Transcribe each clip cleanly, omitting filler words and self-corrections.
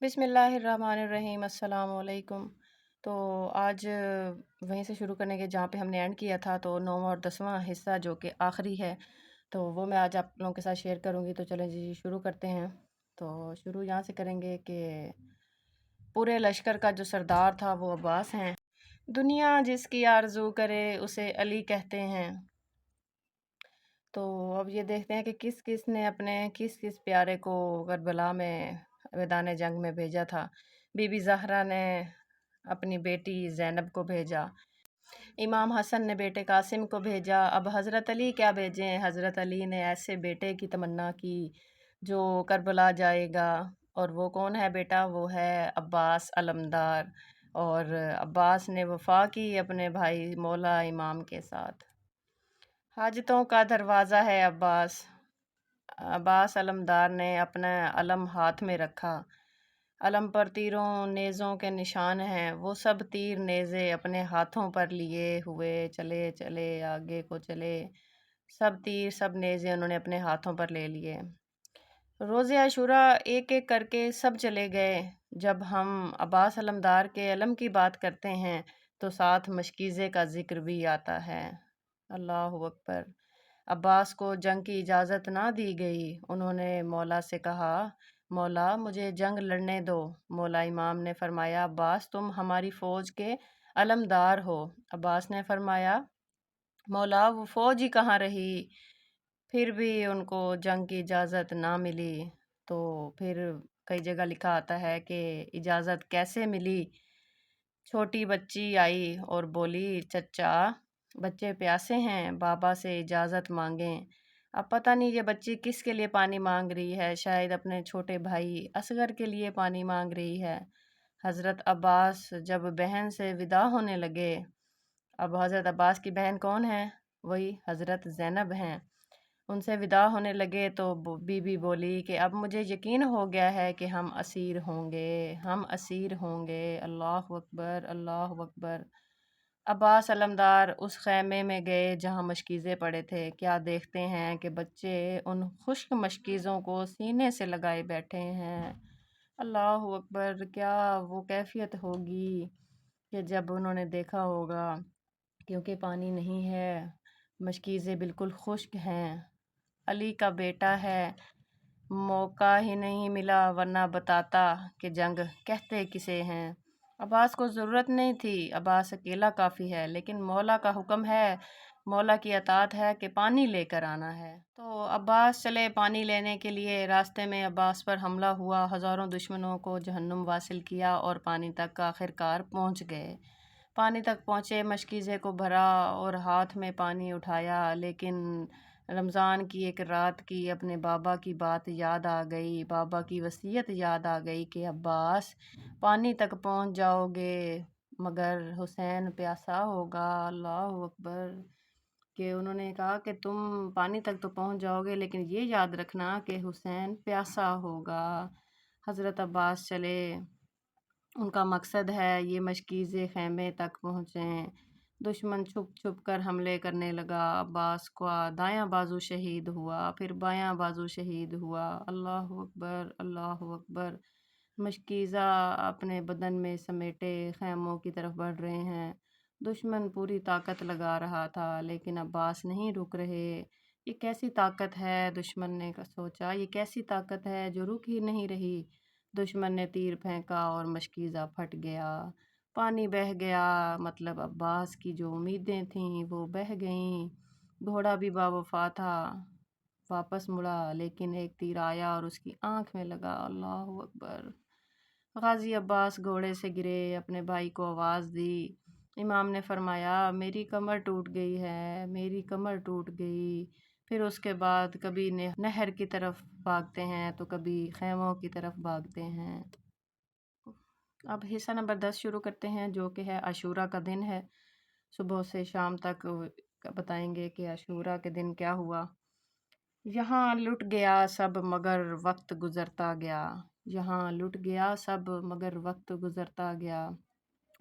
بسم اللہ الرحمن الرحیم، السلام علیکم۔ تو آج وہیں سے شروع کرنے کے جہاں پہ ہم نے اینڈ کیا تھا، تو 9واں اور 10واں حصہ جو کہ آخری ہے، تو وہ میں آج آپ لوگوں کے ساتھ شیئر کروں گی۔ تو چلیں جی شروع کرتے ہیں۔ تو شروع یہاں سے کریں گے کہ پورے لشکر کا جو سردار تھا وہ عباس ہیں۔ دنیا جس کی آرزو کرے اسے علی کہتے ہیں۔ تو اب یہ دیکھتے ہیں کہ کس کس نے اپنے کس پیارے کو کربلا میں میدان جنگ میں بھیجا تھا۔ بی بی زہرا نے اپنی بیٹی زینب کو بھیجا، امام حسن نے بیٹے قاسم کو بھیجا، اب حضرت علی کیا بھیجیں؟ حضرت علی نے ایسے بیٹے کی تمنا کی جو کربلا جائے گا، اور وہ کون ہے بیٹا؟ وہ ہے عباس علمدار۔ اور عباس نے وفا کی اپنے بھائی مولا امام کے ساتھ۔ حاجتوں کا دروازہ ہے عباس۔ عباس علمدار نے اپنا علم ہاتھ میں رکھا، علم پر تیروں نیزوں کے نشان ہیں، وہ سب تیر نیزے اپنے ہاتھوں پر لیے ہوئے چلے چلے آگے کو چلے، سب تیر سب نیزے انہوں نے اپنے ہاتھوں پر لے لیے۔ روز عاشوراء ایک ایک کر کے سب چلے گئے۔ جب ہم عباس علمدار کے علم کی بات کرتے ہیں تو ساتھ مشکیزے کا ذکر بھی آتا ہے۔ اللہ اکبر۔ عباس کو جنگ کی اجازت نہ دی گئی۔ انہوں نے مولا سے کہا، مولا مجھے جنگ لڑنے دو۔ مولا امام نے فرمایا، عباس تم ہماری فوج کے علمدار ہو۔ عباس نے فرمایا، مولا وہ فوج ہی کہاں رہی؟ پھر بھی ان کو جنگ کی اجازت نہ ملی۔ تو پھر کئی جگہ لکھا آتا ہے کہ اجازت کیسے ملی۔ چھوٹی بچی آئی اور بولی، چچا بچے پیاسے ہیں، بابا سے اجازت مانگیں۔ اب پتہ نہیں یہ بچی کس کے لیے پانی مانگ رہی ہے، شاید اپنے چھوٹے بھائی اصغر کے لیے پانی مانگ رہی ہے۔ حضرت عباس جب بہن سے ودا ہونے لگے، اب حضرت عباس کی بہن کون ہے؟ وہی حضرت زینب ہیں۔ ان سے ودا ہونے لگے تو بی بی بولی کہ اب مجھے یقین ہو گیا ہے کہ ہم اسیر ہوں گے، ہم اسیر ہوں گے۔ اللہ اکبر، اللہ اکبر۔ عباس علمدار اس خیمے میں گئے جہاں مشکیزیں پڑے تھے۔ کیا دیکھتے ہیں کہ بچے ان خشک مشکیزوں کو سینے سے لگائے بیٹھے ہیں۔ اللہ اکبر۔ کیا وہ کیفیت ہوگی کہ جب انہوں نے دیکھا ہوگا، کیونکہ پانی نہیں ہے، مشکیزیں بالکل خشک ہیں، علی کا بیٹا ہے، موقع ہی نہیں ملا ورنہ بتاتا کہ جنگ کہتے کسے ہیں۔ عباس کو ضرورت نہیں تھی، عباس اکیلا کافی ہے، لیکن مولا کا حکم ہے، مولا کی اطاعت ہے کہ پانی لے کر آنا ہے۔ تو عباس چلے پانی لینے کے لیے۔ راستے میں عباس پر حملہ ہوا، ہزاروں دشمنوں کو جہنم واصل کیا اور پانی تک آخر کار پہنچ گئے۔ پانی تک پہنچے، مشکیزے کو بھرا اور ہاتھ میں پانی اٹھایا، لیکن رمضان کی ایک رات کی اپنے بابا کی بات یاد آ گئی، بابا کی وصیت یاد آ گئی کہ عباس پانی تک پہنچ جاؤ گے مگر حسین پیاسا ہوگا۔ اللہ اکبر۔ کہ انہوں نے کہا کہ تم پانی تک تو پہنچ جاؤ گے لیکن یہ یاد رکھنا کہ حسین پیاسا ہوگا۔ حضرت عباس چلے، ان کا مقصد ہے یہ مشکیزیں خیمے تک پہنچیں۔ دشمن چھپ چھپ کر حملے کرنے لگا، عباس کا دایاں بازو شہید ہوا، پھر بایاں بازو شہید ہوا۔ اللہ اکبر، اللہ اکبر۔ مشکیزہ اپنے بدن میں سمیٹے خیموں کی طرف بڑھ رہے ہیں۔ دشمن پوری طاقت لگا رہا تھا لیکن عباس نہیں رک رہے۔ یہ کیسی طاقت ہے، دشمن نے سوچا، یہ کیسی طاقت ہے جو رک ہی نہیں رہی۔ دشمن نے تیر پھینکا اور مشکیزہ پھٹ گیا، پانی بہہ گیا، مطلب عباس کی جو امیدیں تھیں وہ بہہ گئیں۔ گھوڑا بھی باوفا تھا، واپس مڑا لیکن ایک تیر آیا اور اس کی آنکھ میں لگا۔ اللہ اکبر۔ غازی عباس گھوڑے سے گرے، اپنے بھائی کو آواز دی۔ امام نے فرمایا، میری کمر ٹوٹ گئی ہے، میری کمر ٹوٹ گئی۔ پھر اس کے بعد کبھی نہر کی طرف بھاگتے ہیں تو کبھی خیموں کی طرف بھاگتے ہیں۔ اب حصہ نمبر 10 شروع کرتے ہیں جو کہ ہے عاشوراء کا دن ہے۔ صبح سے شام تک بتائیں گے کہ عاشوراء کے دن کیا ہوا۔ یہاں لٹ گیا سب مگر وقت گزرتا گیا، یہاں لٹ گیا سب مگر وقت گزرتا گیا،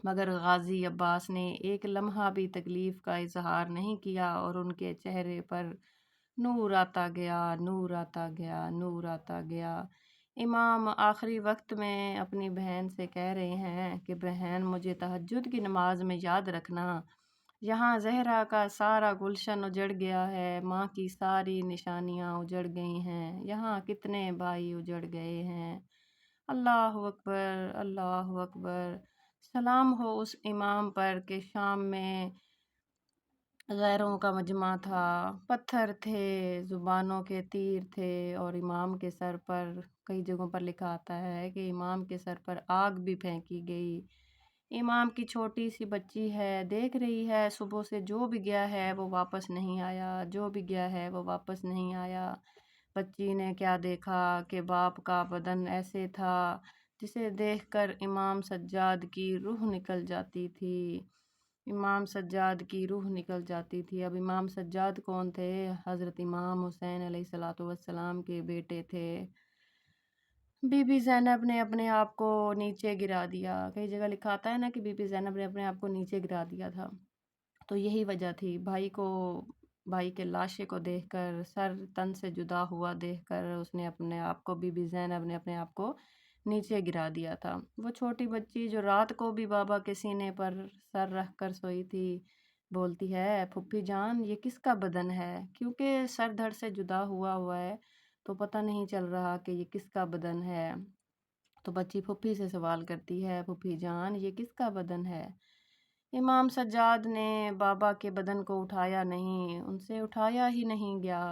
مگر غازی عباس نے ایک لمحہ بھی تکلیف کا اظہار نہیں کیا اور ان کے چہرے پر نور آتا گیا، نور آتا گیا، نور آتا گیا۔ امام آخری وقت میں اپنی بہن سے کہہ رہے ہیں کہ بہن مجھے تہجد کی نماز میں یاد رکھنا، یہاں زہرا کا سارا گلشن اجڑ گیا ہے، ماں کی ساری نشانیاں اجڑ گئی ہیں، یہاں کتنے بھائی اجڑ گئے ہیں۔ اللہ اکبر، اللہ اکبر۔ سلام ہو اس امام پر کہ شام میں غیروں کا مجمع تھا، پتھر تھے، زبانوں کے تیر تھے، اور امام کے سر پر کئی جگہوں پر لکھا آتا ہے کہ امام کے سر پر آگ بھی پھینکی گئی۔ امام کی چھوٹی سی بچی ہے، دیکھ رہی ہے صبح سے جو بھی گیا ہے وہ واپس نہیں آیا، جو بھی گیا ہے وہ واپس نہیں آیا۔ بچی نے کیا دیکھا کہ باپ کا بدن ایسے تھا جسے دیکھ کر امام سجاد کی روح نکل جاتی تھی، امام سجاد کی روح نکل جاتی تھی۔ اب امام سجاد کون تھے؟ حضرت امام حسین علیہ الصلوۃ والسلام کے بیٹے تھے۔ بی بی زینب نے اپنے آپ کو نیچے گرا دیا، کئی جگہ لکھا آتا ہے نا کہ بی بی زینب نے اپنے آپ کو نیچے گرا دیا تھا، تو یہی وجہ تھی۔ بھائی کے لاشے کو دیکھ کر، سر تن سے جدا ہوا دیکھ کر، اس نے اپنے آپ کو، بی بی زینب نے اپنے آپ کو نیچے گرا دیا تھا۔ وہ چھوٹی بچی جو رات کو بھی بابا کے سینے پر سر رکھ کر سوئی تھی، بولتی ہے پھپھی جان یہ کس کا بدن ہے؟ کیونکہ سر دھڑ سے جدا ہوا ہے تو پتہ نہیں چل رہا کہ یہ کس کا بدن ہے۔ تو بچی پھپھی سے سوال کرتی ہے پھپھی جان یہ کس کا بدن ہے؟ امام سجاد نے بابا کے بدن کو اٹھایا نہیں، ان سے اٹھایا ہی نہیں گیا۔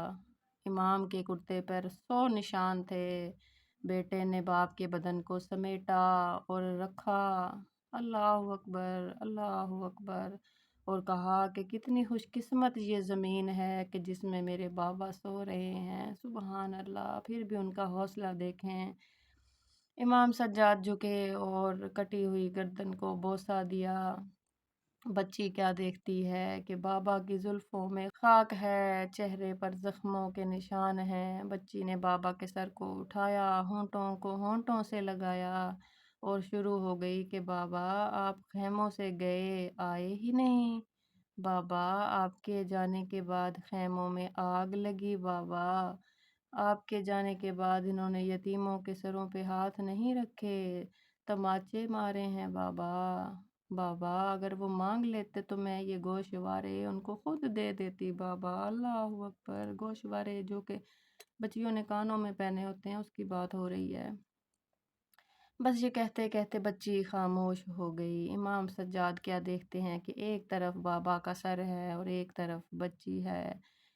امام کے کرتے پر 100 نشان تھے، بیٹے نے باپ کے بدن کو سمیٹا اور رکھا، اللہ اکبر، اللہ اکبر، اور کہا کہ کتنی خوش قسمت یہ زمین ہے کہ جس میں میرے بابا سو رہے ہیں، سبحان اللہ۔ پھر بھی ان کا حوصلہ دیکھیں۔ امام سجاد جھکے اور کٹی ہوئی گردن کو بوسہ دیا۔ بچی کیا دیکھتی ہے کہ بابا کی زلفوں میں خاک ہے، چہرے پر زخموں کے نشان ہیں۔ بچی نے بابا کے سر کو اٹھایا، ہونٹوں کو ہونٹوں سے لگایا اور شروع ہو گئی کہ بابا آپ خیموں سے گئے، آئے ہی نہیں، بابا آپ کے جانے کے بعد خیموں میں آگ لگی، بابا آپ کے جانے کے بعد انہوں نے یتیموں کے سروں پہ ہاتھ نہیں رکھے، تماچے مارے ہیں، بابا بابا اگر وہ مانگ لیتے تو میں یہ گوشوارے ان کو خود دے دیتی، بابا اللہ اکبر۔ گوشوارے جو کہ بچیوں نے کانوں میں پہنے ہوتے ہیں، اس کی بات ہو رہی ہے۔ بس یہ کہتے کہتے بچی خاموش ہو گئی۔ امام سجاد کیا دیکھتے ہیں کہ ایک طرف بابا کا سر ہے اور ایک طرف بچی ہے۔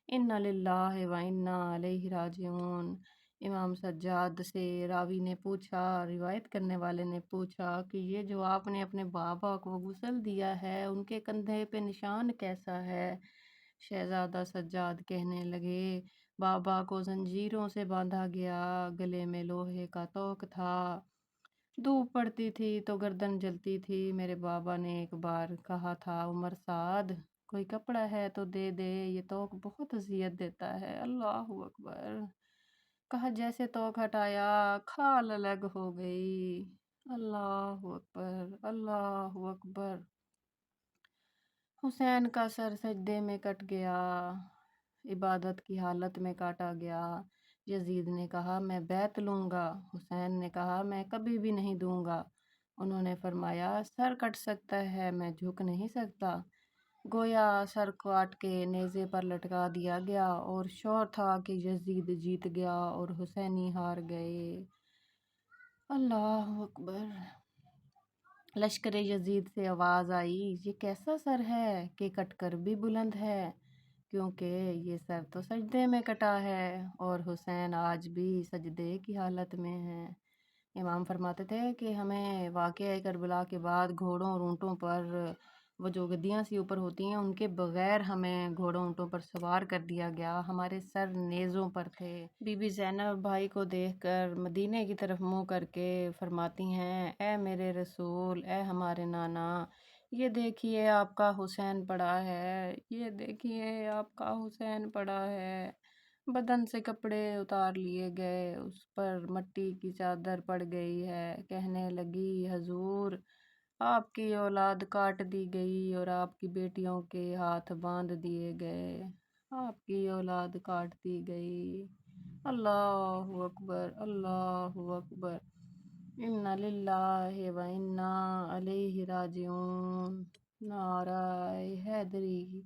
انا للہ و انا الیہ راجعون۔ امام سجاد سے راوی نے پوچھا، روایت کرنے والے نے پوچھا کہ یہ جو آپ نے اپنے بابا کو غسل دیا ہے ان کے کندھے پہ نشان کیسا ہے؟ شہزادہ سجاد کہنے لگے بابا کو زنجیروں سے باندھا گیا، گلے میں لوہے کا توق تھا، دھوپ پڑتی تھی تو گردن جلتی تھی۔ میرے بابا نے ایک بار کہا تھا عمر سعد کوئی کپڑا ہے تو دے دے، یہ توق بہت اذیت دیتا ہے، اللہ اکبر۔ کہا جیسے توق ہٹایا کھال الگ ہو گئی، اللہ اکبر، اللہ اکبر۔ حسین کا سر سجدے میں کٹ گیا، عبادت کی حالت میں کاٹا گیا۔ یزید نے کہا میں بیعت لوں گا، حسین نے کہا میں کبھی بھی نہیں دوں گا۔ انہوں نے فرمایا سر کٹ سکتا ہے، میں جھک نہیں سکتا۔ گویا سر کاٹ کے نیزے پر لٹکا دیا گیا اور شور تھا کہ یزید جیت گیا اور حسینی ہار گئے، اللہ اکبر۔ لشکر یزید سے آواز آئی یہ کیسا سر ہے کہ کٹ کر بھی بلند ہے، کیونکہ یہ سر تو سجدے میں کٹا ہے اور حسین آج بھی سجدے کی حالت میں ہے۔ امام فرماتے تھے کہ ہمیں واقعہ کربلا کے بعد گھوڑوں اور اونٹوں پر، وہ جو گدیاں سی اوپر ہوتی ہیں ان کے بغیر ہمیں گھوڑوں اونٹوں پر سوار کر دیا گیا، ہمارے سر نیزوں پر تھے۔ بی بی زینب بھائی کو دیکھ کر مدینے کی طرف منہ کر کے فرماتی ہیں اے میرے رسول، اے ہمارے نانا، یہ دیکھیے آپ کا حسین پڑا ہے، یہ دیکھیے آپ کا حسین پڑا ہے۔ بدن سے کپڑے اتار لیے گئے، اس پر مٹی کی چادر پڑ گئی ہے، کہنے لگی حضور آپ کی اولاد کاٹ دی گئی اور آپ کی بیٹیوں کے ہاتھ باندھ دیے گئے، آپ کی اولاد کاٹ دی گئی۔ اللہ اکبر، اللہ اکبر، انا للہ و انا الیہ راجعون، نعرہ حیدری،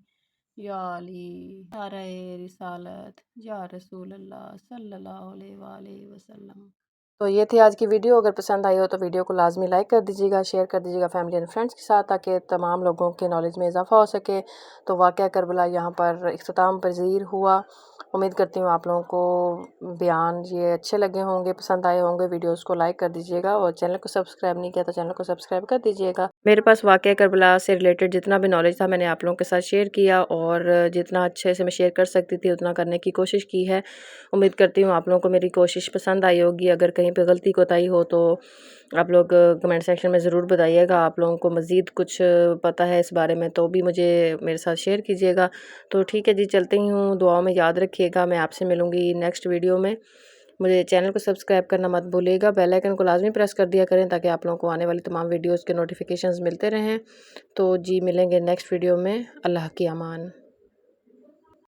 یا علی، نعرہ رسالت، یا رسول اللہ صلی اللہ علیہ وآلہ وسلم۔ تو یہ تھی آج کی ویڈیو، اگر پسند آئی ہو تو ویڈیو کو لازمی لائک کر دیجیے گا، شیئر کر دیجیے گا فیملی اینڈ فرینڈس کے ساتھ، تاکہ تمام لوگوں کے نالج میں اضافہ ہو سکے۔ تو واقعہ کربلا یہاں پر اختتام پذیر ہوا۔ امید کرتی ہوں آپ لوگوں کو بیان یہ اچھے لگے ہوں گے، پسند آئے ہوں گے۔ ویڈیوز کو لائک کر دیجیے گا، اور چینل کو سبسکرائب نہیں کیا تو چینل کو سبسکرائب کر دیجیے گا۔ میرے پاس واقعہ کربلا سے ریلیٹڈ جتنا بھی نالج تھا میں نے آپ لوگوں کے ساتھ شیئر کیا، اور جتنا اچھے سے میں شیئر کر سکتی تھی اتنا کرنے کی کوشش کی ہے۔ امید کرتی ہوں آپ لوگوں کو میری کوشش پسند آئی ہوگی۔ اگر کہیں پہ غلطی کوتاہی ہو تو آپ لوگ کمنٹ سیکشن میں ضرور بتائیے گا۔ آپ لوگوں کو مزید کچھ پتہ ہے اس بارے میں تو بھی مجھے میرے ساتھ شیئر کیجیے گا۔ تو ٹھیک ہے جی، چلتے ہی ہوں، دعاؤں میں یاد رکھیے گا۔ میں آپ سے ملوں گی نیکسٹ ویڈیو میں۔ مجھے چینل کو سبسکرائب کرنا مت بھولیے گا، بیل آئیکن کو لازمی پریس کر دیا کریں، تاکہ آپ لوگوں کو آنے والی تمام ویڈیوز کے نوٹیفیکیشنز ملتے رہیں۔ تو جی ملیں گے نیکسٹ ویڈیو میں۔ اللہ کی امان۔